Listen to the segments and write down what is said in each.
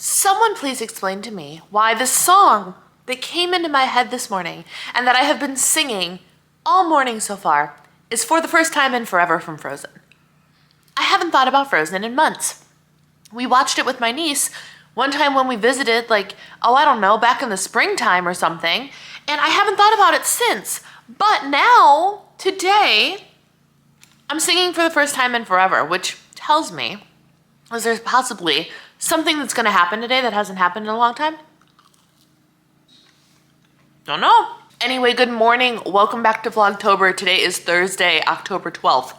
Someone please explain to me why the song that came into my head this morning and that I have been singing all morning so far is For the First Time in Forever from Frozen. I haven't thought about Frozen in months. We watched it with my niece one time when we visited, like, I don't know, back in the springtime or something, and I haven't thought about it since. But now, today, I'm singing For the First Time in Forever, which tells me there's possibly something that's going to happen today that hasn't happened in a long time. Don't know. Anyway, good morning. Welcome back to Vlogtober. Today is Thursday, October 12th.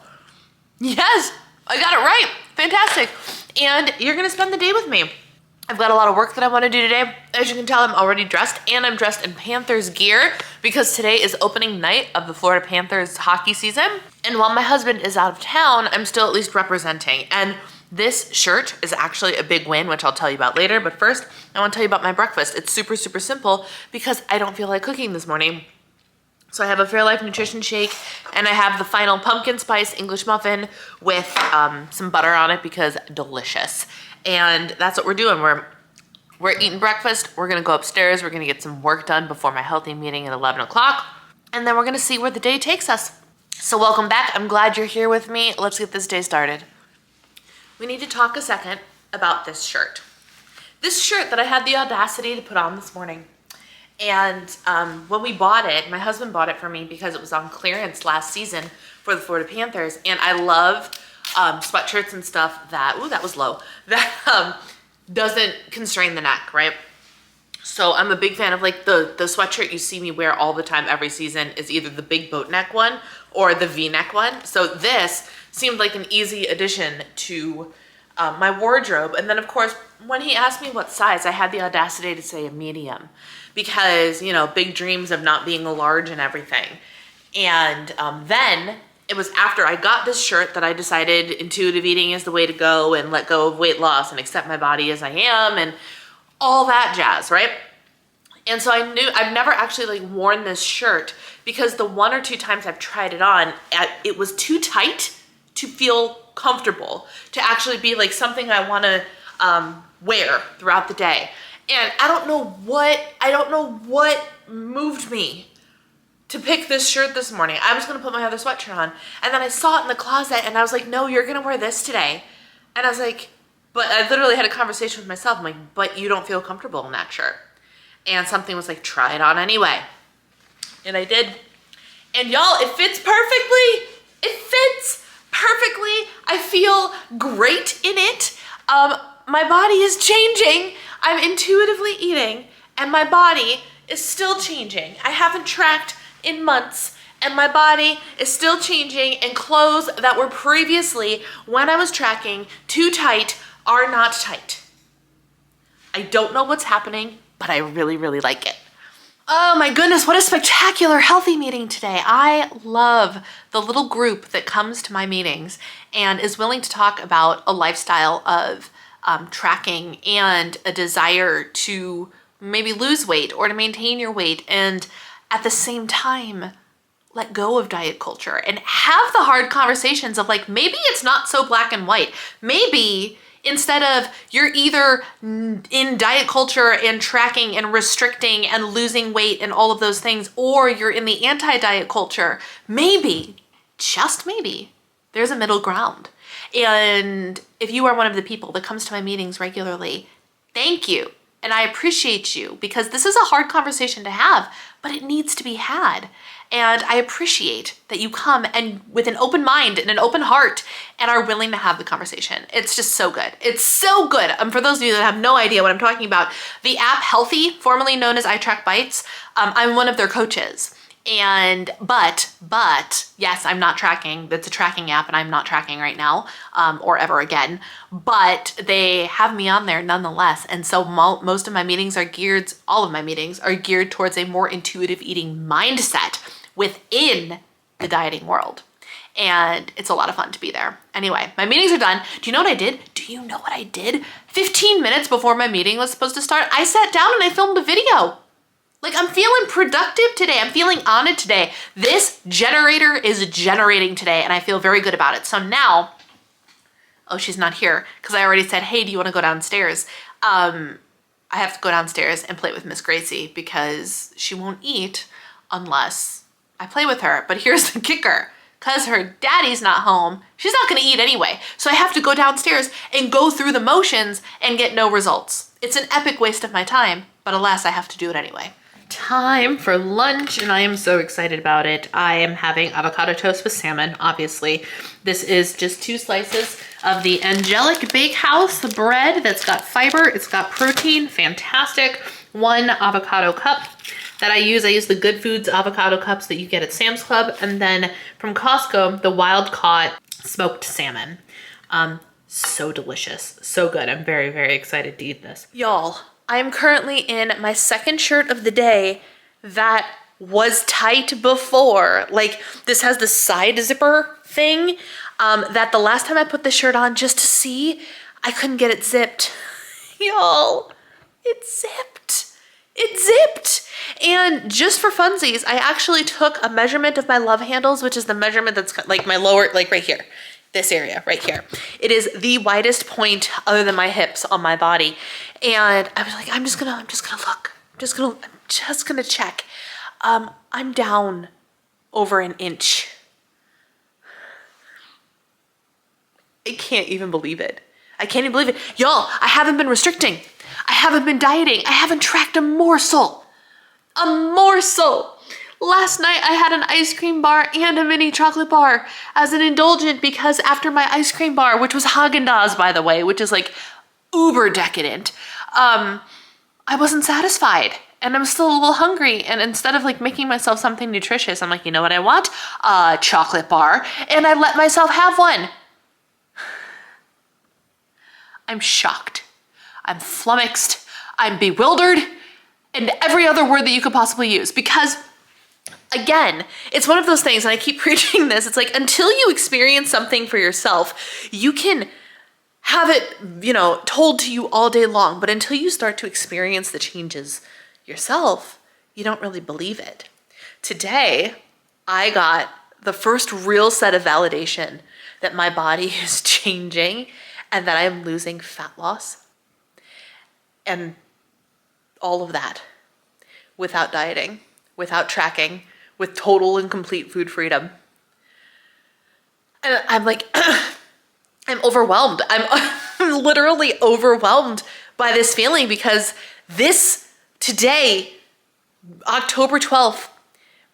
Yes, I got it right. Fantastic. And you're going to spend the day with me. I've got a lot of work that I want to do today. As you can tell, I'm already dressed, and I'm dressed in Panthers gear because today is opening night of the Florida Panthers hockey season. And while my husband is out of town, I'm still at least representing. And this shirt is actually a big win, which I'll tell you about later. But first, I want to tell you about my breakfast. It's super, super simple because I don't feel like cooking this morning. So I have a Fairlife nutrition shake, and I have the final pumpkin spice English muffin with some butter on it because delicious. And that's what we're doing. We're eating breakfast. We're gonna go upstairs. We're gonna get some work done before my healthy meeting at 11 o'clock. And then we're gonna see where the day takes us. So welcome back. I'm glad you're here with me. Let's get this day started. We need to talk a second about this shirt. This shirt that I had the audacity to put on this morning. And when we bought it, my husband bought it for me because it was on clearance last season for the Florida Panthers. And I love sweatshirts and stuff that, ooh, that was low, that doesn't constrain the neck, right? So I'm a big fan of like the sweatshirt you see me wear all the time every season is either the big boat neck one or the V-neck one. So this seemed like an easy addition to my wardrobe. And then of course, when he asked me what size, I had the audacity to say a medium because, you know, big dreams of not being a large and everything. And then it was after I got this shirt that I decided intuitive eating is the way to go and let go of weight loss and accept my body as I am and all that jazz, right? And so I knew I've never actually like worn this shirt because the one or two times I've tried it on, it was too tight to feel comfortable, to actually be like something I want to wear throughout the day. And I don't know what moved me to pick this shirt this morning. I was gonna put my other sweatshirt on, and then I saw it in the closet, and I was like, no, you're gonna wear this today. And I was like, but I literally had a conversation with myself. I'm like, but you don't feel comfortable in that shirt. And something was like, try it on anyway. And I did. And y'all, it fits perfectly. It fits perfectly. I feel great in it. My body is changing. I'm intuitively eating, and my body is still changing. I haven't tracked in months, and my body is still changing, and clothes that were previously, when I was tracking, too tight are not tight. I don't know what's happening, but I really, really like it. Oh my goodness, what a spectacular healthy meeting today. I love the little group that comes to my meetings and is willing to talk about a lifestyle of tracking and a desire to maybe lose weight or to maintain your weight, and at the same time, let go of diet culture and have the hard conversations of like, maybe it's not so black and white. Maybe instead of you're either in diet culture and tracking and restricting and losing weight and all of those things, or you're in the anti-diet culture, maybe, just maybe, there's a middle ground. And if you are one of the people that comes to my meetings regularly, thank you. And I appreciate you because this is a hard conversation to have, but it needs to be had. And I appreciate that you come and with an open mind and an open heart and are willing to have the conversation. It's just so good. It's so good. For those of you that have no idea what I'm talking about, the app Healthy, formerly known as iTrackBites, I'm one of their coaches. And, but, yes, I'm not tracking. That's a tracking app and I'm not tracking right now, or ever again, but they have me on there nonetheless. And so most of my meetings are geared, all of my meetings are geared towards a more intuitive eating mindset within the dieting world. And it's a lot of fun to be there. Anyway, my meetings are done. Do you know what I did? Do you know what I did? 15 minutes before my meeting was supposed to start, I sat down and I filmed a video. Like, I'm feeling productive today. I'm feeling on it today. This generator is generating today, and I feel very good about it. So now, oh, she's not here because I already said, hey, do you want to go downstairs? I have to go downstairs and play with Miss Gracie because she won't eat unless I play with her. But here's the kicker. Because her daddy's not home, she's not gonna eat anyway. So I have to go downstairs and go through the motions and get no results. It's an epic waste of my time, but alas, I have to do it anyway. Time for lunch, and I am so excited about it. I am having avocado toast with salmon, obviously. This is just 2 slices of the Angelic Bakehouse bread that's got fiber, it's got protein, fantastic. 1 avocado cup that I use the Good Foods avocado cups that you get at Sam's Club, and then from Costco, the wild caught smoked salmon. So delicious, so good. I'm very, very excited to eat this. Y'all, I am currently in my 2nd shirt of the day that was tight before. Like, this has the side zipper thing that the last time I put the shirt on just to see, I couldn't get it zipped. Y'all, it zipped. It zipped. And just for funsies, I actually took a measurement of my love handles, which is the measurement that's like my lower, like right here. This area right here. It is the widest point other than my hips on my body. And I was like, I'm just gonna look. I'm just gonna check. I'm down over an inch. I can't even believe it. I can't even believe it. Y'all, I haven't been restricting. I haven't been dieting. I haven't tracked a morsel. A morsel. Last night I had an ice cream bar and a mini chocolate bar as an indulgent because after my ice cream bar, which was Haagen-Dazs, by the way, which is like uber decadent, I wasn't satisfied and I'm still a little hungry. And instead of like making myself something nutritious, I'm like, you know what I want? A chocolate bar. And I let myself have one. I'm shocked. I'm flummoxed. I'm bewildered. And every other word that you could possibly use because again, it's one of those things, and I keep preaching this, it's like until you experience something for yourself, you can have it, you know, told to you all day long, but until you start to experience the changes yourself, you don't really believe it. Today, I got the first real set of validation that my body is changing and that I am losing fat loss and all of that without dieting, without tracking, with total and complete food freedom. And I'm like, I'm overwhelmed. I'm literally overwhelmed by this feeling because this today, October 12th,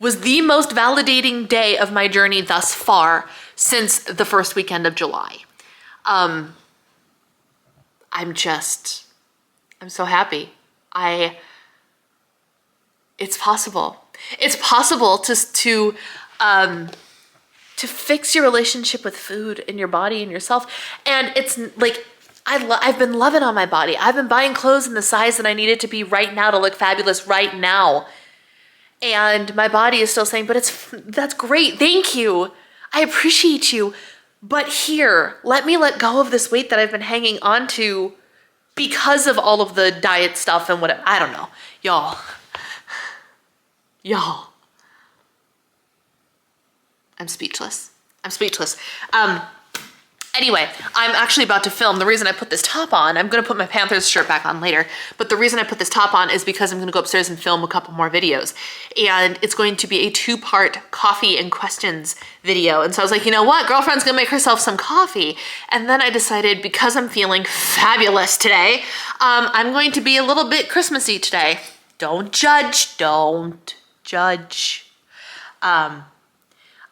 was the most validating day of my journey thus far since the first weekend of July. I'm so happy. It's possible. It's possible to fix your relationship with food and your body and yourself. And it's like, I've been loving on my body. I've been buying clothes in the size that I need it to be right now to look fabulous right now. And my body is still saying, but that's great. Thank you. I appreciate you. But here, let me let go of this weight that I've been hanging on to because of all of the diet stuff and what, I don't know. Y'all. I'm speechless. Anyway, I'm actually about to film. The reason I put this top on, I'm gonna put my Panthers shirt back on later, but the reason I put this top on is because I'm gonna go upstairs and film a couple more videos. And it's going to be a 2-part coffee and questions video. And so I was like, you know what? Girlfriend's gonna make herself some coffee. And then I decided because I'm feeling fabulous today, I'm going to be a little bit Christmassy today. Don't judge.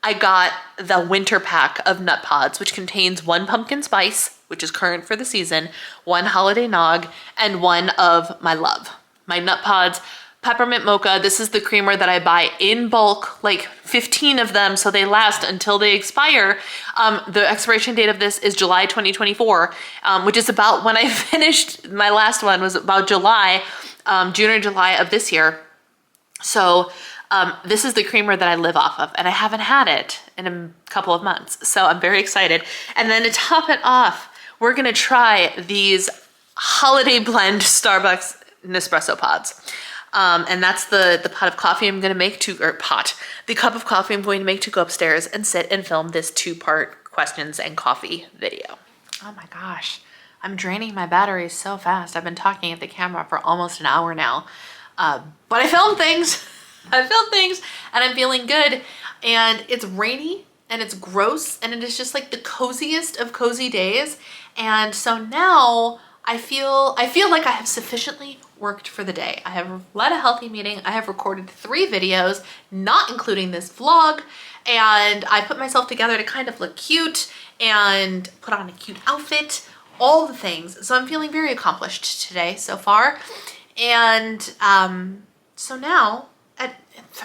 I got the winter pack of nut pods, which contains 1 pumpkin spice, which is current for the season, 1 holiday nog, and 1 of my love. My nut pods, peppermint mocha. This is the creamer that I buy in bulk, like 15 of them, so they last until they expire. The expiration date of this is July 2024, which is about when I finished, my last one was about July, June or July of this year. So this is the creamer that I live off of, and I haven't had it in a couple of months, so I'm very excited. And then to top it off, we're gonna try these holiday blend Starbucks Nespresso pods. And that's the pot of coffee I'm gonna make the cup of coffee I'm going to make to go upstairs and sit and film this 2-part questions and coffee video. Oh my gosh, I'm draining my batteries so fast. I've been talking at the camera for almost an hour now. But I filmed things. I filmed things and I'm feeling good. And it's rainy and it's gross and it is just like the coziest of cozy days. And so now I feel like I have sufficiently worked for the day. I have led a healthy meeting. I have recorded 3 videos, not including this vlog. And I put myself together to kind of look cute and put on a cute outfit, all the things. So I'm feeling very accomplished today so far. And so now,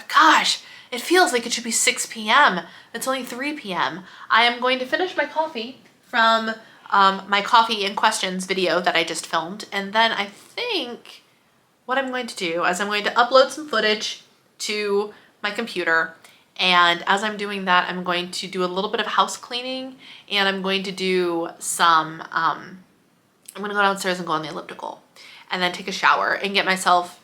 gosh, it feels like it should be 6 p.m. It's only 3 p.m. I am going to finish my coffee from my coffee and questions video that I just filmed. And then I think what I'm going to do is I'm going to upload some footage to my computer. And as I'm doing that, I'm going to do a little bit of house cleaning and I'm going to do some, I'm going to go downstairs and go on the elliptical and then take a shower and get myself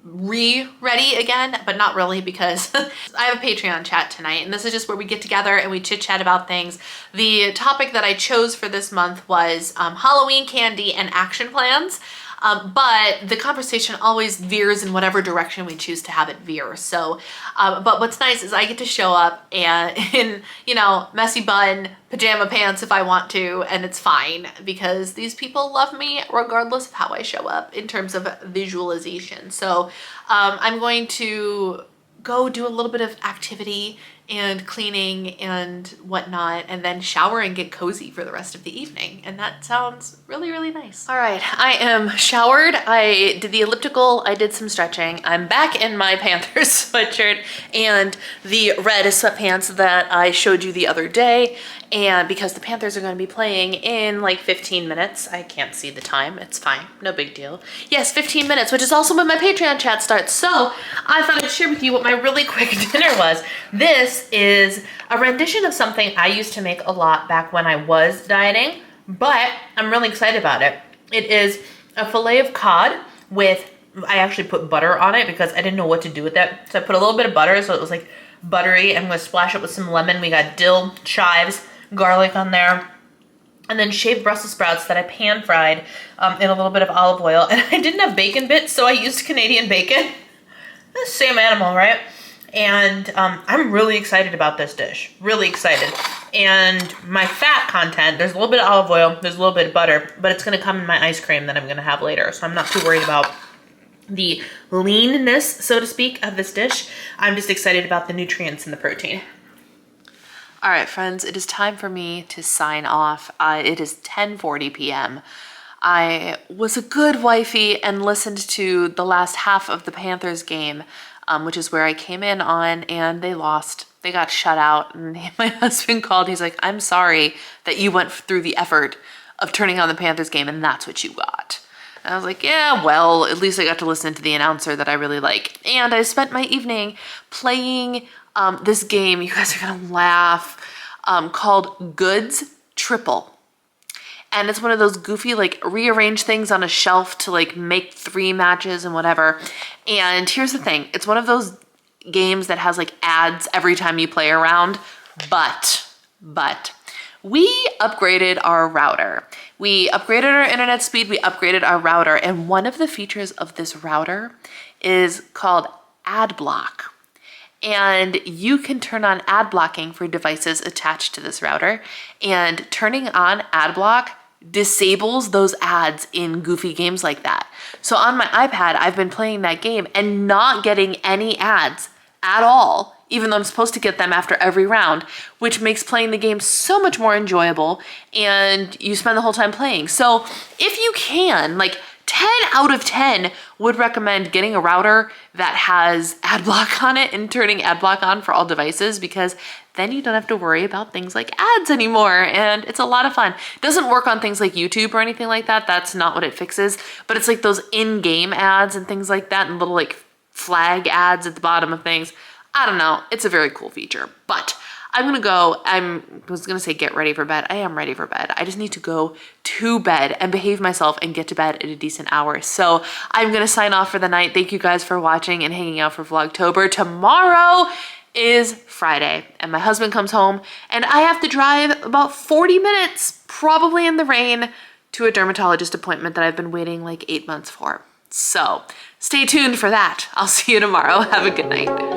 ready again, but not really because I have a Patreon chat tonight and this is just where we get together and we chit chat about things. The topic that I chose for this month was Halloween candy and action plans. But the conversation always veers in whatever direction we choose to have it veer. So, but what's nice is I get to show up and in, you know, messy bun, pajama pants if I want to, and it's fine because these people love me regardless of how I show up in terms of visualization. So, I'm going to go do a little bit of activity and cleaning and whatnot, and then shower and get cozy for the rest of the evening. And that sounds really, really nice. All right, I am showered. I did the elliptical, I did some stretching. I'm back in my Panthers sweatshirt and the red sweatpants that I showed you the other day. And because the Panthers are going to be playing in like 15 minutes, I can't see the time, it's fine, no big deal. Yes, 15 minutes, which is also when my Patreon chat starts. So I thought I'd share with you what my really quick dinner was. This is a rendition of something I used to make a lot back when I was dieting, but I'm really excited about it. It is a fillet of cod with, I actually put butter on it because I didn't know what to do with it. So I put a little bit of butter so it was like buttery. I'm gonna splash it with some lemon. We got dill, chives, garlic on there, and then shaved Brussels sprouts that I pan fried in a little bit of olive oil. And I didn't have bacon bits, so I used Canadian bacon. The same animal, right? And I'm really excited about this dish, really excited. And my fat content, there's a little bit of olive oil, there's a little bit of butter, but it's gonna come in my ice cream that I'm gonna have later. So I'm not too worried about the leanness, so to speak, of this dish. I'm just excited about the nutrients and the protein. All right, friends, it is time for me to sign off. It is 10:40 p.m. I was a good wifey and listened to the last half of the Panthers game, which is where I came in on, and they lost. They got shut out, and my husband called. He's like, I'm sorry that you went through the effort of turning on the Panthers game, and that's what you got. And I was like, yeah, well, at least I got to listen to the announcer that I really like. And I spent my evening playing this game, you guys are gonna laugh, called Goods Triple. And it's one of those goofy, like, rearrange things on a shelf to, like, make 3 matches and whatever. And here's the thing. It's one of those games that has, like, ads every time you play around. But, we upgraded our router. We upgraded our internet speed. We upgraded our router. And one of the features of this router is called ad block. And you can turn on ad blocking for devices attached to this router. And turning on ad block disables those ads in goofy games like that. So on my iPad, I've been playing that game and not getting any ads at all, even though I'm supposed to get them after every round, which makes playing the game so much more enjoyable and you spend the whole time playing. So if you can, like 10 out of 10 would recommend getting a router that has ad block on it and turning ad block on for all devices, because then you don't have to worry about things like ads anymore, and it's a lot of fun. It doesn't work on things like YouTube or anything like that. That's not what it fixes, but it's like those in-game ads and things like that and little like flag ads at the bottom of things. I don't know. It's a very cool feature, but I'm gonna go, I was gonna say get ready for bed. I am ready for bed. I just need to go to bed and behave myself and get to bed at a decent hour. So I'm gonna sign off for the night. Thank you guys for watching and hanging out for Vlogtober. Tomorrow is Friday and my husband comes home and I have to drive about 40 minutes, probably in the rain, to a dermatologist appointment that I've been waiting like 8 months for. So stay tuned for that. I'll see you tomorrow. Have a good night.